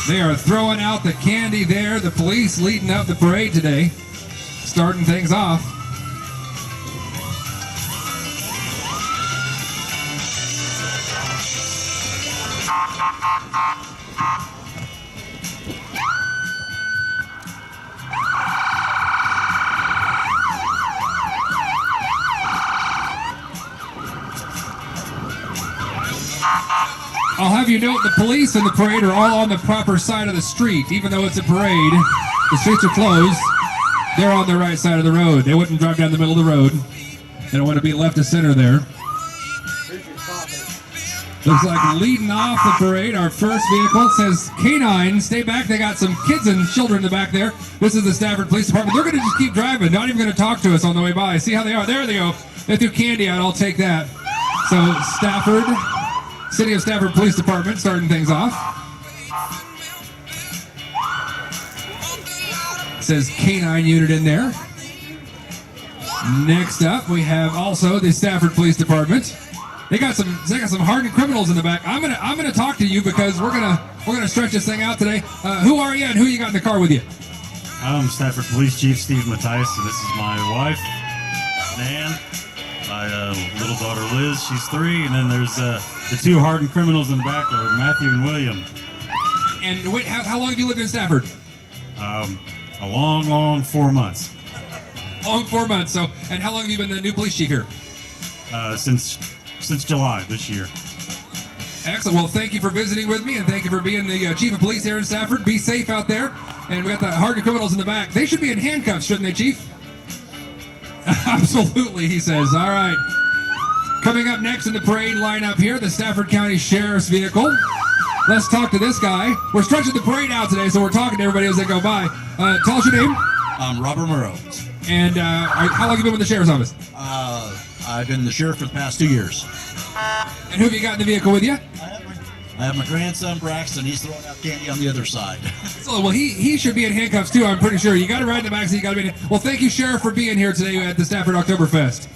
They are throwing out the candy there. The police leading up the parade today, starting things off. I'll have you note the police and the parade are all on the proper side of the street. Even though it's a parade, the streets are closed. They're on the right side of the road. They wouldn't drive down the middle of the road. They don't want to be left to center there. Looks like leading off the parade, our first vehicle says K9. Stay back. They got some kids and children in the back there. This is the Stafford Police Department. They're going to just keep driving. Not even going to talk to us on the way by. See how they are. There they go. They threw candy out. I'll take that. So Stafford, City of Stafford Police Department starting things off. It says K9 unit in there. Next up, we have also the Stafford Police Department. They got some hardened criminals in the back. I'm gonna talk to you because we're gonna stretch this thing out today. Who are you and who you got in the car with you? I'm Stafford Police Chief Steve Mattias, and this is my wife, Nan, my little daughter Liz, she's 3, and then there's the 2 hardened criminals in the back are Matthew and William. And wait, how long have you lived in Stafford? A long 4 months. Long 4 months. So, and how long have you been the new police chief here? Since July this year. Excellent. Well, thank you for visiting with me, and thank you for being the chief of police here in Stafford. Be safe out there. And we got the hardened criminals in the back. They should be in handcuffs, shouldn't they, Chief? Absolutely, he says. All right. Coming up next in the parade lineup here, the Stafford County Sheriff's vehicle. Let's talk to this guy. We're stretching the parade out today, so we're talking to everybody as they go by. Tell us your name. I'm Robert Moreau. And how long have you been with the Sheriff's Office? I've been the sheriff for the past 2 years. And who have you got in the vehicle with you? I have my grandson Braxton. He's throwing out candy on the other side. So, well, he should be in handcuffs too, I'm pretty sure. You got to ride in the back seat. You got to be in. Well, thank you, Sheriff, for being here today at the Stafford Oktoberfest.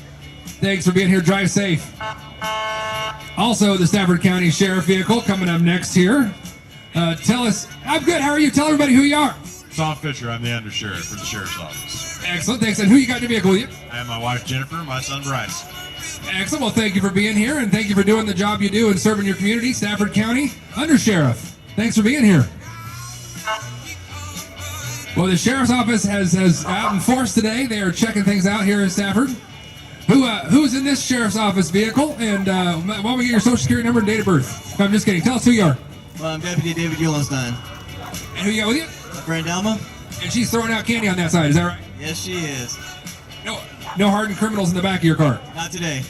Thanks for being here. Drive safe. Also, the Stafford County Sheriff vehicle coming up next here. Tell us. I'm good. How are you? Tell everybody who you are. Tom Fisher, I'm the undersheriff for the sheriff's office. Excellent. Thanks. And who you got in the vehicle with you? I have my wife Jennifer, my son Bryce. Excellent. Well, thank you for being here, and thank you for doing the job you do and serving your community. Stafford County Undersheriff. Thanks for being here. Well, the Sheriff's Office has out in force today. They are checking things out here in Stafford. Who's in this Sheriff's Office vehicle? And why don't we get your Social Security number and date of birth? No, I'm just kidding. Tell us who you are. Well, I'm Deputy David Eulenstein. And who you got with you? Grandelma. And she's throwing out candy on that side. Is that right? Yes, she is. No hardened criminals in the back of your car. Not today.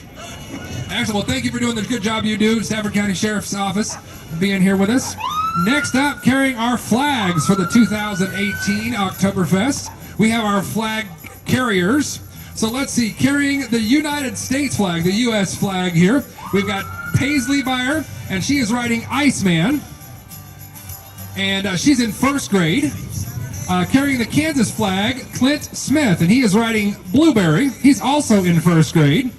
Excellent. Well, thank you for doing the good job you do, Stafford County Sheriff's Office, being here with us. Next up, carrying our flags for the 2018 Oktoberfest, we have our flag carriers. So let's see, carrying the United States flag, the U.S. flag here, we've got Paisley Beyer, and she is riding Iceman. And she's in first grade. Carrying the Kansas flag, Clint Smith, and he is riding Blueberry. He's also in first grade.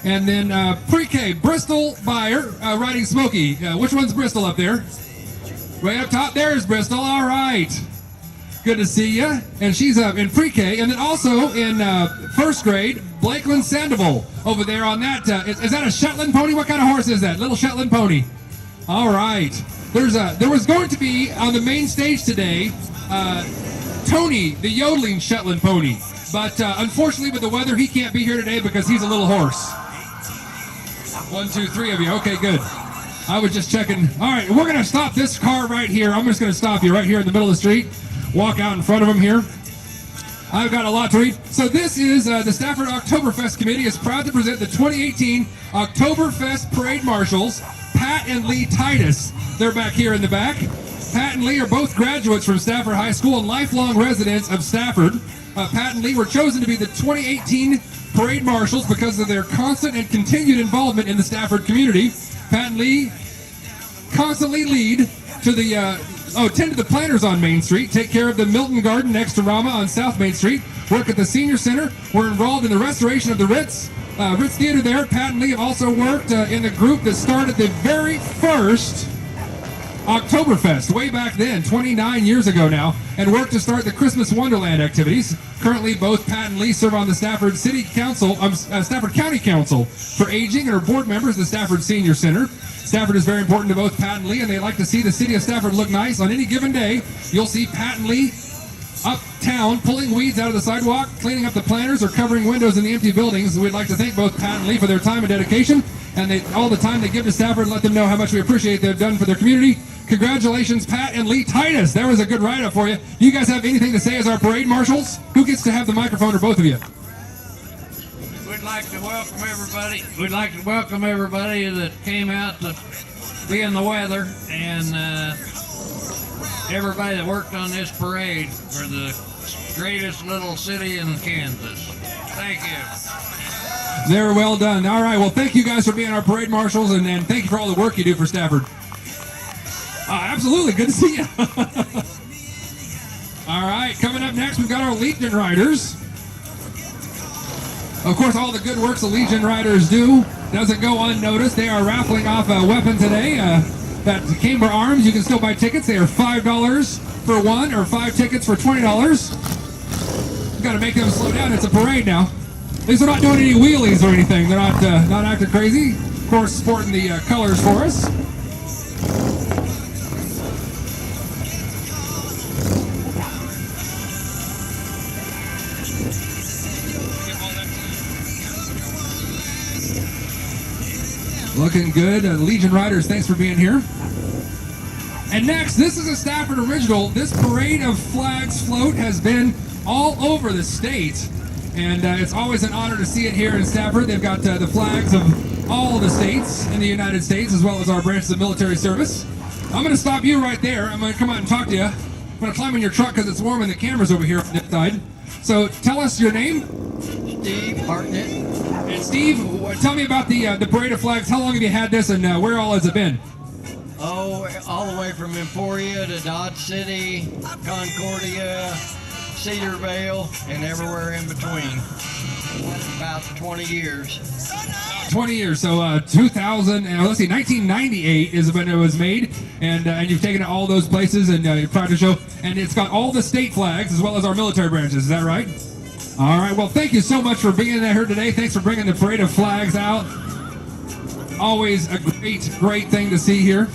And then pre-K, Bristol Beyer, riding Smokey. Which one's Bristol up there? Right up top, there's Bristol. All right. Good to see you. And she's in pre-K. And then also in first grade, Blakeland Sandoval over there on that. Is that a Shetland pony? What kind of horse is that? Little Shetland pony. All right. There was going to be on the main stage today, Tony, the yodeling Shetland pony. But unfortunately with the weather, he can't be here today because he's a little horse. 1, 2, 3 of you. Okay, good. I was just checking. All right, we're going to stop this car right here. I'm just going to stop you right here in the middle of the street. Walk out in front of him here. I've got a lot to read. So this is the Stafford Oktoberfest Committee is proud to present the 2018 Oktoberfest Parade Marshals, Pat and Lee Titus. They're back here in the back. Pat and Lee are both graduates from Stafford High School and lifelong residents of Stafford. Pat and Lee were chosen to be the 2018 Parade Marshals because of their constant and continued involvement in the Stafford community. Pat and Lee constantly lead to the tend to the planters on Main Street, take care of the Milton Garden next to Rama on South Main Street, work at the Senior Center, were involved in the restoration of the Ritz Theater there. Pat and Lee have also worked in the group that started the very first Oktoberfest way back then, 29 years ago now, and worked to start the Christmas Wonderland activities. Currently, both Pat and Lee serve on the Stafford Stafford County Council for Aging and are board members of the Stafford Senior Center. Stafford is very important to both Pat and Lee, and they like to see the city of Stafford look nice. On any given day, you'll see Pat and Lee uptown pulling weeds out of the sidewalk, cleaning up the planters, or covering windows in the empty buildings. We'd like to thank both Pat and Lee for their time and dedication, and all the time they give to Stafford, and let them know how much we appreciate they've done for their community. Congratulations, Pat and Lee Titus. That was a good write-up for you. Do you guys have anything to say as our parade marshals? Who gets to have the microphone, or both of you? We'd like to welcome everybody. We'd like to welcome everybody that came out to be in the weather, and everybody that worked on this parade for the greatest little city in Kansas. Thank you. They're well done. All right, well, thank you guys for being our parade marshals, and thank you for all the work you do for Stafford. Absolutely, good to see you. All right, coming up next, we've got our Legion Riders. Of course, all the good works the Legion Riders do doesn't go unnoticed. They are raffling off a weapon today. That Camber Arms, you can still buy tickets. They are $5 for one, or 5 tickets for $20. We've got to make them slow down. It's a parade now. At least they're not doing any wheelies or anything. They're not acting crazy. Of course, sporting the colors for us. Looking good. Legion Riders, thanks for being here. And next, this is a Stafford original. This Parade of Flags float has been all over the state, and it's always an honor to see it here in Stafford. They've got the flags of all the states in the United States, as well as our branches of military service. I'm going to stop you right there. I'm going to come out and talk to you. I'm going to climb in your truck because it's warm and the camera's over here on this side. So tell us your name. Steve Hartnett. And Steve, tell me about the Parade of Flags. How long have you had this, and where all has it been? Oh, all the way from Emporia to Dodge City, Concordia, Cedarvale, and everywhere in between. About 20 years. 20 years. So 2000, let's see, 1998 is when it was made, and you've taken it all those places, and you're proud to show. And it's got all the state flags as well as our military branches. Is that right? All right. Well, thank you so much for being here today. Thanks for bringing the Parade of Flags out. Always a great thing to see here.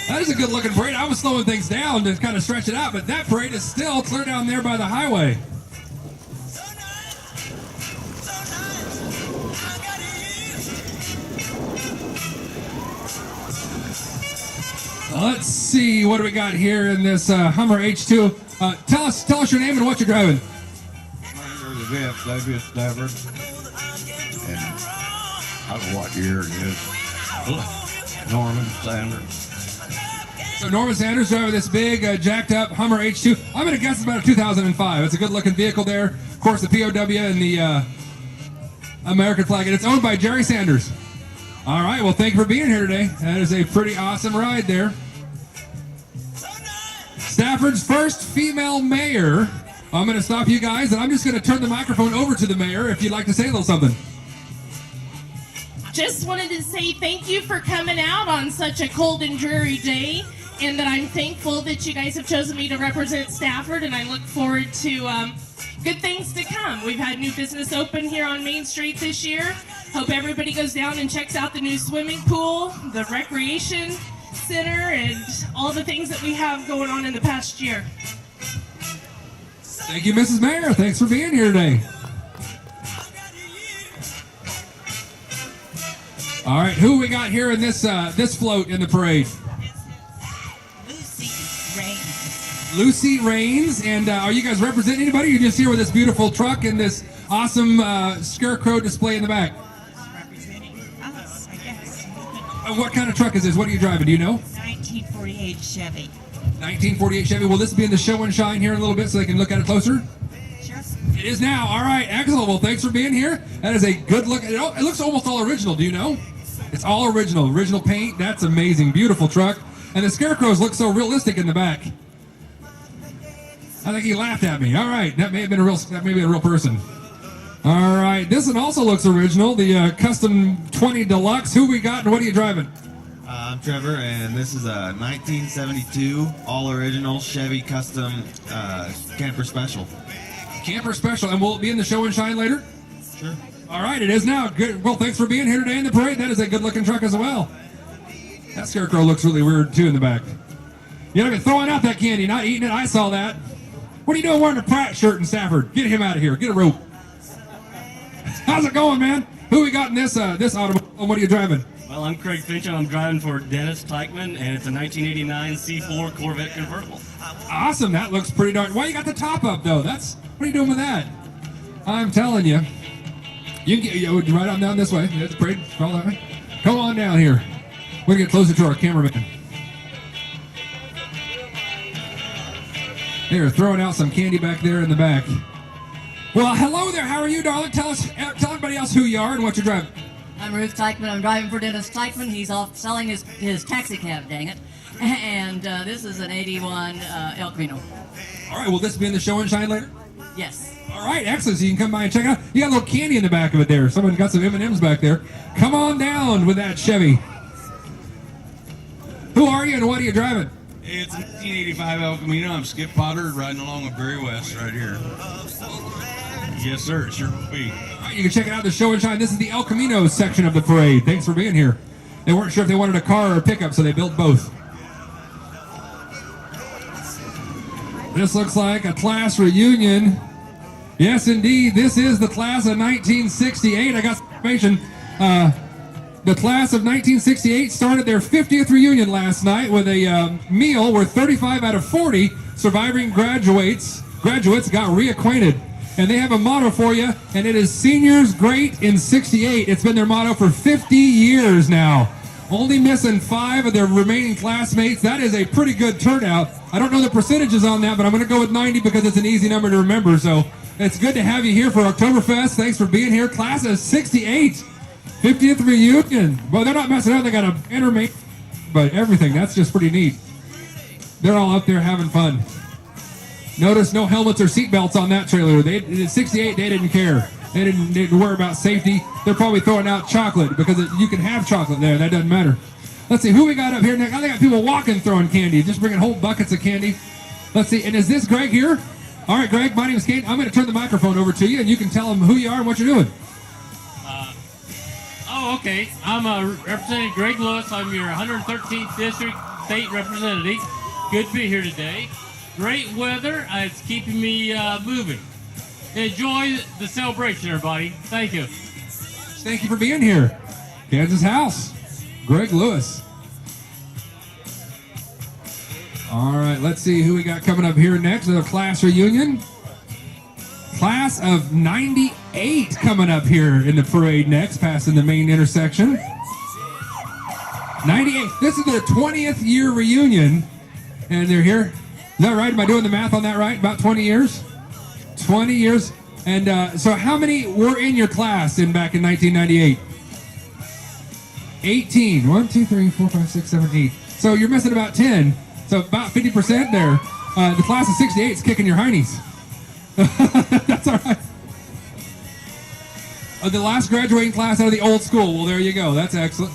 That is a good looking parade. I was slowing things down to kind of stretch it out, but that parade is still clear down there by the highway. Let's see, what do we got here in this Hummer H2? Tell us your name and what you're driving. My name is Jeff Davis Stafford, and I don't know what year it is. Norman Sanders. So Norman Sanders driving this big, jacked up Hummer H2. I'm going to guess it's about a 2005. It's a good looking vehicle there. Of course, the POW and the American flag, and it's owned by Jerry Sanders. All right, well, thank you for being here today. That is a pretty awesome ride there. Stafford's first female mayor. I'm going to stop you guys, and I'm just going to turn the microphone over to the mayor if you'd like to say a little something. Just wanted to say thank you for coming out on such a cold and dreary day, and that I'm thankful that you guys have chosen me to represent Stafford, and I look forward to good things to come. We've had new business open here on Main Street this year. Hope everybody goes down and checks out the new swimming pool, the recreation center, and all the things that we have going on in the past year. Thank you, Mrs. Mayor. Thanks for being here today. All right, who we got here in this float in the parade? Lucy Rains, and are you guys representing anybody? You're just here with this beautiful truck and this awesome scarecrow display in the back. Representing us, I guess. What kind of truck is this? What are you driving? Do you know? 1948 Chevy. 1948 Chevy. Will this be in the show and shine here in a little bit so they can look at it closer? Sure. It is now. All right, excellent. Well, thanks for being here. That is a good look. It looks almost all original. Do you know? It's all original paint. That's amazing. Beautiful truck. And the scarecrows look so realistic in the back. I think he laughed at me. All right, that may have been a real person. All right, this one also looks original. The Custom 20 Deluxe. Who we got and what are you driving? I'm Trevor, and this is a 1972 all-original Chevy Custom Camper Special. Camper Special, and will it be in the show and shine later? Sure. All right, it is now. Good. Well, thanks for being here today in the parade. That is a good-looking truck as well. That scarecrow looks really weird too in the back. You're not even throwing out that candy, not eating it. I saw that. What are you doing wearing a Pratt shirt in Stafford? Get him out of here. Get a rope. How's it going, man? Who we got in this automobile? What are you driving? Well, I'm Craig Finch, and I'm driving for Dennis Teichman, and it's a 1989 C4 Corvette convertible. Awesome. That looks pretty darn. Why you got the top up though? What are you doing with that? I'm telling you. You can get right on down this way. There's the parade. All that way. Come on down here. We're gonna get closer to our cameraman. They're throwing out some candy back there in the back. Well, hello there. How are you, darling? Tell everybody else who you are and what you're driving. I'm Ruth Teichman. I'm driving for Dennis Teichman. He's off selling his taxi cab, dang it. And this is an 81 El Camino. All right, will this be in the show and shine later? Yes. All right, excellent. So you can come by and check it out. You got a little candy in the back of it there. Someone got some M&Ms back there. Come on down with that Chevy. Who are you and what are you driving? It's a 1985 El Camino. I'm Skip Potter riding along with Barry West right here. Yes, sir. It sure will be. All right, you can check it out, the show and shine. This is the El Camino section of the parade. Thanks for being here. They weren't sure if they wanted a car or a pickup, so they built both. This looks like a class reunion. Yes, indeed. This is the class of 1968. I got some information. The class of 1968 started their 50th reunion last night with a meal where 35 out of 40 surviving graduates got reacquainted. And they have a motto for you, and it is Seniors Great in 68. It's been their motto for 50 years now. Only missing 5 of their remaining classmates. That is a pretty good turnout. I don't know the percentages on that, but I'm going to go with 90 because it's an easy number to remember. So it's good to have you here for Oktoberfest. Thanks for being here. Class of 68. 50th reunion. Well, they're not messing up. They got a banner made, but everything. That's just pretty neat. They're all up there having fun. Notice no helmets or seatbelts on that trailer. In 68, they didn't care. They didn't worry about safety. They're probably throwing out chocolate because you can have chocolate there. That doesn't matter. Let's see who we got up here next. I think I got people walking throwing candy, just bringing whole buckets of candy. Let's see. And is this Greg here? All right, Greg. My name is Kate. I'm going to turn the microphone over to you, and you can tell them who you are and what you're doing. Okay. I'm representing Greg Lewis. I'm your 113th District State Representative. Good to be here today. Great weather. It's keeping me moving. Enjoy the celebration, everybody. Thank you. Thank you for being here. Kansas House. Greg Lewis. All right, let's see who we got coming up here next. The class reunion. Class of 98 coming up here in the parade next, passing the main intersection. 98. This is their 20th year reunion, and they're here. Is that right? Am I doing the math on that right? About 20 years? 20 years. And so how many were in your class back in 1998? 18. 1, 2, 3, 4, 5, 6, 7, 8. So you're missing about 10. So about 50% there. The class of 68 is kicking your heinies. That's all right. The last graduating class out of the old school. Well, there you go. That's excellent.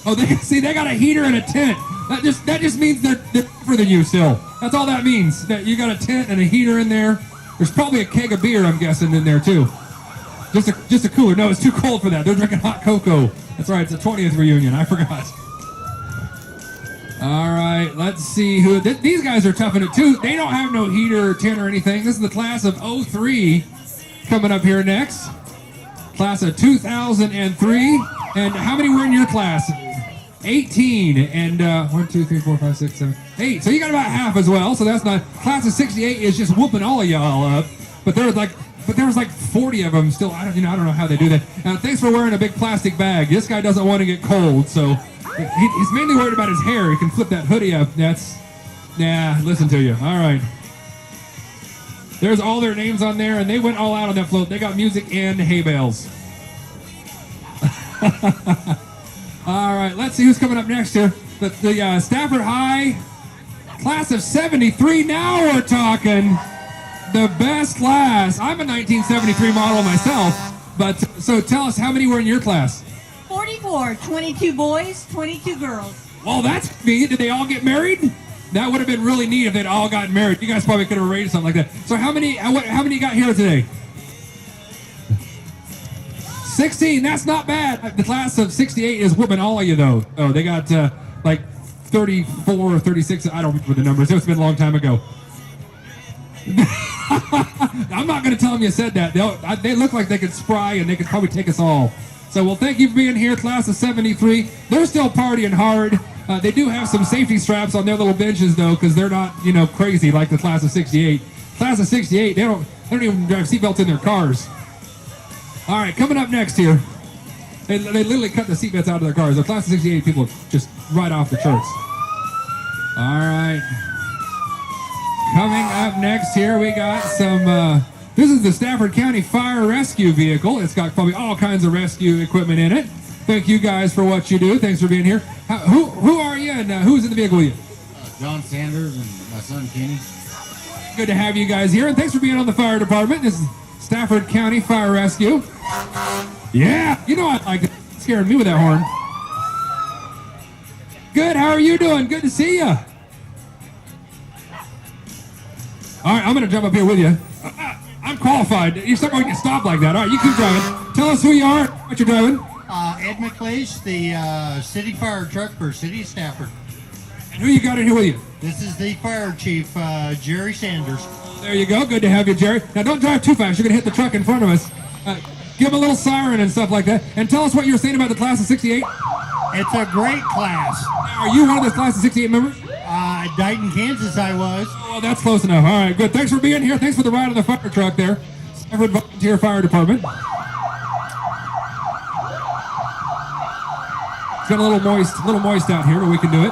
Oh, they got a heater and a tent. That just means they're tougher than you still. That's all that means. That you got a tent and a heater in there. There's probably a keg of beer, I'm guessing, in there too. Just a cooler. No, it's too cold for that. They're drinking hot cocoa. That's right. It's a 20th reunion. I forgot. All right, let's see who. These guys are toughing it too. They don't have no heater or tent or anything. This is the class of 03 coming up here next. Class of 2003. And how many were in your class? 18. And 1, 2, 3, 4, 5, 6, 7, 8. So you got about half as well. So that's not. Class of 68 is just whooping all of y'all up. But there was like 40 of them still. I don't know how they do that. Thanks for wearing a big plastic bag. This guy doesn't want to get cold, so. He's mainly worried about his hair. He can flip that hoodie up. Listen to you. All right. There's all their names on there, and they went all out on that float. They got music and hay bales. All right, let's see who's coming up next here. The Stafford High class of 73. Now we're talking. the best class. I'm a 1973 model myself, but so tell us, how many were in your class? 44, 22 boys, 22 girls. Well, that's neat. Did they all get married? That would have been really neat if they'd all gotten married. You guys probably could have arranged something like that. So how many got here today? 16. That's not bad. The class of 68 is whooping all of you, though. Oh, they got like 34 or 36. I don't remember the numbers. It's been a long time ago. I'm not going to tell them you said that. They look like they could spry and they could probably take us all. So, well, thank you for being here, class of 73. They're still partying hard. They do have some safety straps on their little benches, though, because they're not, crazy like the class of 68. Class of 68, they don't even drive seatbelts in their cars. All right, coming up next here, they literally cut the seatbelts out of their cars. The class of 68 people just right off the charts. All right. Coming up next here, we got some, this is the Stafford County Fire Rescue Vehicle. It's got probably all kinds of rescue equipment in it. Thank you guys for what you do. Thanks for being here. Who are you and who's in the vehicle with you? John Sanders and my son Kenny. Good to have you guys here, and thanks for being on the fire department. This is Stafford County Fire Rescue. Yeah, I like it. It's scaring me with that horn. Good, how are you doing? Good to see you. All right, I'm going to jump up here with you. I'm qualified. You're not going to get stopped like that. All right, you keep driving. Tell us who you are, what you're driving. Ed McLeish, the city fire truck for City of Stafford. And who you got in here with you? This is the fire chief, Jerry Sanders. There you go. Good to have you, Jerry. Now, don't drive too fast. You're going to hit the truck in front of us. Give him a little siren and stuff like that. And tell us what you were saying about the class of 68. It's a great class. Are you one of the class of 68 members? Dayton, Kansas, I was. Oh, that's close enough. All right, good. Thanks for being here. Thanks for the ride on the fire truck there. Stafford Volunteer Fire Department. It's got a little moist out here, but we can do it.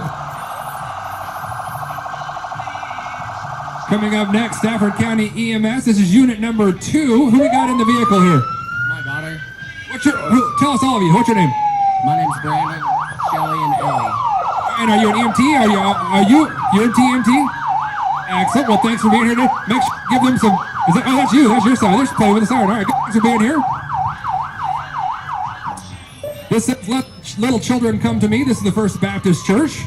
Coming up next, Stafford County EMS. This is unit number 2. Who we got in the vehicle here? My daughter. Tell us all of you. What's your name? My name's Brandon, Shelly, and Ellie. And are you an EMT? You're an EMT? Excellent. Well, thanks for being here today. Make sure give them some. That's you. That's your side. They're just playing with the siren. All right. Thanks for being here. This says, "Let little children come to me." This is the First Baptist Church.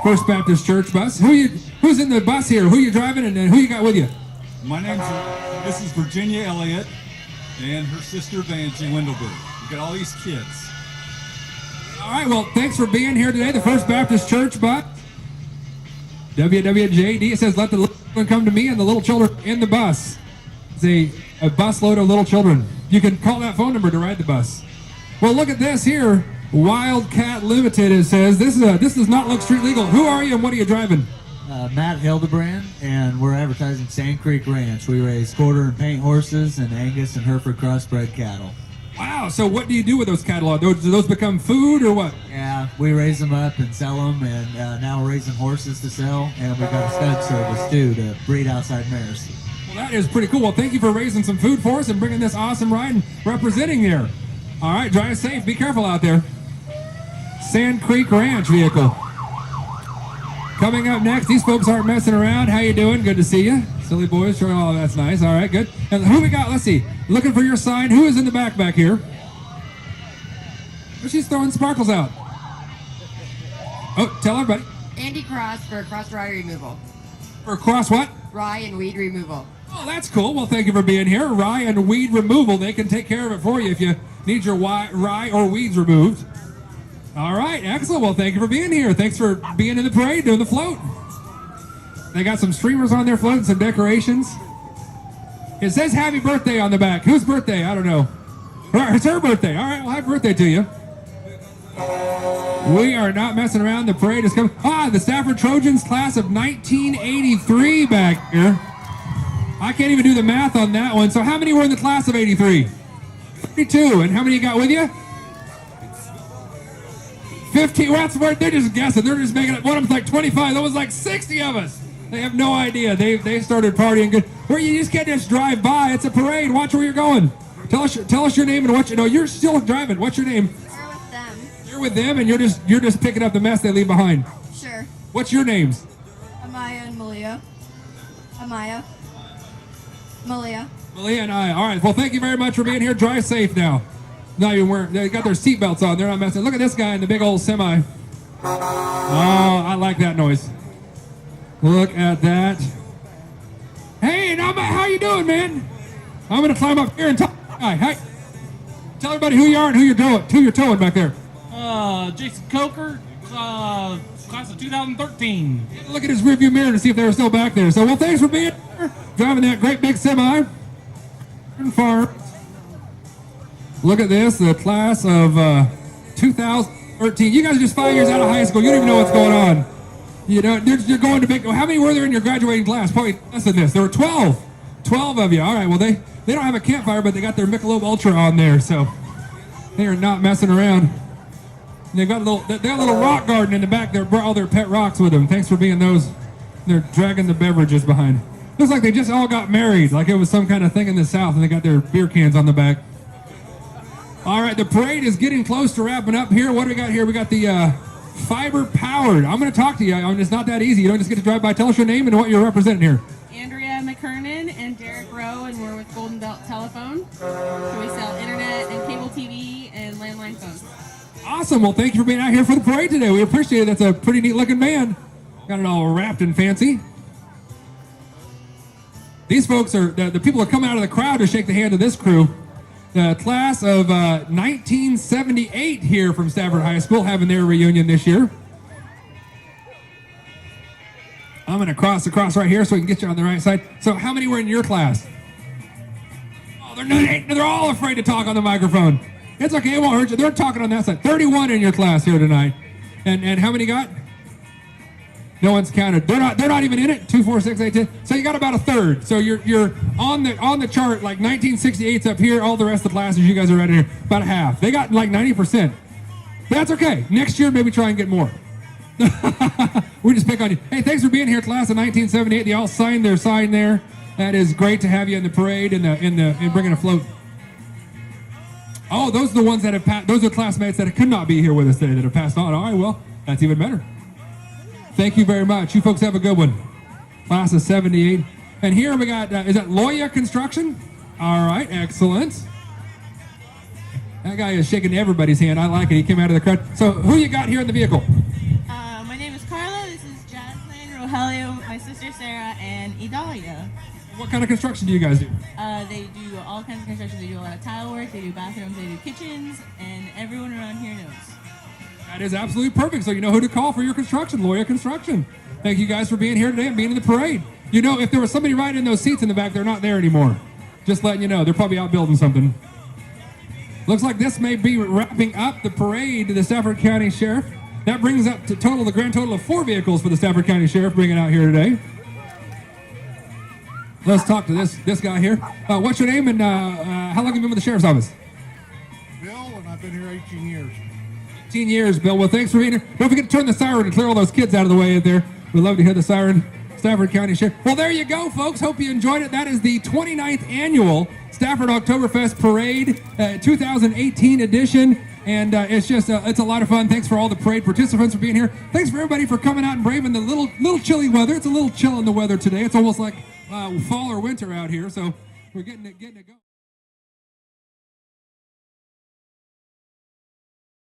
First Baptist Church bus. Who's in the bus here? Who you driving and who you got with you? This is Virginia Elliott and her sister Vanjie Wendelberg. We got all these kids. All right, well, thanks for being here today. The First Baptist Church bus. WWJD. It says, "Let the little children come to me," and the little children in the bus. It's a bus load of little children. You can call that phone number to ride the bus. Well, look at this here. Wildcat Limited, it says. This does not look street legal. Who are you and what are you driving? Matt Hildebrand, and we're advertising Sand Creek Ranch. We raise quarter and paint horses and Angus and Hereford crossbred cattle. Wow, so what do you do with those cattle? Do those become food or what? Yeah, we raise them up and sell them, and now we're raising horses to sell, and we've got a stud service too to breed outside mares. Well, that is pretty cool. Well, thank you for raising some food for us and bringing this awesome ride and representing there. All right, drive safe. Be careful out there. Sand Creek Ranch vehicle. Coming up next, these folks aren't messing around. How you doing? Good to see you. Silly boys. Sure. Oh, that's nice. All right, good. And who we got? Let's see. Looking for your sign. Who is in the back here? Oh, she's throwing sparkles out. Oh, tell everybody. Andy Cross for cross rye removal. For cross what? Rye and weed removal. Oh, that's cool. Well, thank you for being here. Rye and weed removal. They can take care of it for you if you need your rye or weeds removed. All right, excellent. Well, thank you for being here. Thanks for being in the parade, doing the float. They got some streamers on their float and some decorations. It says happy birthday on the back. Whose birthday? I don't know. It's her birthday. All right, well, happy birthday to you. We are not messing around. The parade is coming. The Stafford Trojans class of 1983 back here. I can't even do the math on that one. So how many were in the class of 83? 32. And how many you got with you? 15. Well, that's where they're just guessing. They're just making it. One of them's like 25. That was like 60 of us. They have no idea. They started partying good. Where you just can't just drive by. It's a parade. Watch where you're going. Tell us your name and what you know. You're still driving. What's your name? We're with them. You're with them, and you're just picking up the mess they leave behind. Sure. What's your names? Amaya and Malia. Amaya. Malia. Malia and I. All right. Well, thank you very much for being here. Drive safe now. Not even wearing. They got their seatbelts on. They're not messing. Look at this guy in the big old semi. Oh, I like that noise. Look at that. Hey, now, how you doing, man? I'm gonna climb up here and talk. Hi. Tell everybody who you are and who you're towing back there. Jason Coker, class of 2013. Look at his rearview mirror to see if they were still back there. So, well, thanks for being here, driving that great big semi. Farm. Look at this, the class of 2013. You guys are just 5 years out of high school. You don't even know what's going on. You know, you're going to big. How many were there in your graduating class? Probably less than this. There were 12. 12 of you. All right. Well, they don't have a campfire, but they got their Michelob Ultra on there, so they are not messing around. And they got a little rock garden in the back. They brought all their pet rocks with them. Thanks for being those. They're dragging the beverages behind. Looks like they just all got married, like it was some kind of thing in the South, and they got their beer cans on the back. All right, the parade is getting close to wrapping up here. What do we got here? We got the fiber powered. I'm going to talk to you. I mean, it's not that easy. You don't just get to drive by. Tell us your name and what you're representing here. Andrea McKernan and Derek Rowe, and we're with Golden Belt Telephone. So we sell internet and cable TV and landline phones. Awesome. Well, thank you for being out here for the parade today. We appreciate it. That's a pretty neat looking band. Got it all wrapped and fancy. These folks are, the people are coming out of the crowd to shake the hand of this crew. The class of 1978 here from Stafford High School having their reunion this year. I'm going to cross across right here so we can get you on the right side. So how many were in your class? Oh, they're all afraid to talk on the microphone. It's okay, it won't hurt you. They're talking on that side. 31 in your class here tonight. And how many got? No one's counted. They're not even in it. 2, 4, 6, 8, 10. So you got about a third. So you're on the chart. Like 1968's up here. All the rest of the classes you guys are right in here. About a half. They got like 90%. That's okay. Next year maybe try and get more. We just pick on you. Hey, thanks for being here, class of 1978. They all signed their sign there. That is great to have you in the parade and bringing a float. Oh, those are the ones that have passed. Those are classmates that could not be here with us today that have passed on. All right, well, that's even better. Thank you very much. You folks have a good one. Class of 78. And here we got, is that Loya Construction? All right, excellent. That guy is shaking everybody's hand. I like it. He came out of the crowd. So who you got here in the vehicle? My name is Carla. This is Jasmine, Rogelio, my sister Sarah, and Idalia. What kind of construction do you guys do? They do all kinds of construction. They do a lot of tile work. They do bathrooms. They do kitchens, and everyone around here knows. That is absolutely perfect. So you know who to call for your construction, Loya Construction. Thank you guys for being here today and being in the parade. You know, if there was somebody riding in those seats in the back, they're not there anymore. Just letting you know, they're probably out building something. Looks like this may be wrapping up the parade to the Stafford County Sheriff. That brings up to the grand total of 4 vehicles for the Stafford County Sheriff bringing out here today. Let's talk to this guy here. What's your name and how long have you been with the Sheriff's Office? Bill, and I've been here 18 years. 18 years, Bill. Well, thanks for being here. Don't forget to turn the siren and clear all those kids out of the way in there. We'd love to hear the siren. Stafford County Sheriff. Well, there you go, folks. Hope you enjoyed it. That is the 29th annual Stafford Oktoberfest Parade 2018 edition. And it's just, it's a lot of fun. Thanks for all the parade participants for being here. Thanks for everybody for coming out and braving the little chilly weather. It's a little chill in the weather today. It's almost like fall or winter out here. So we're getting it going.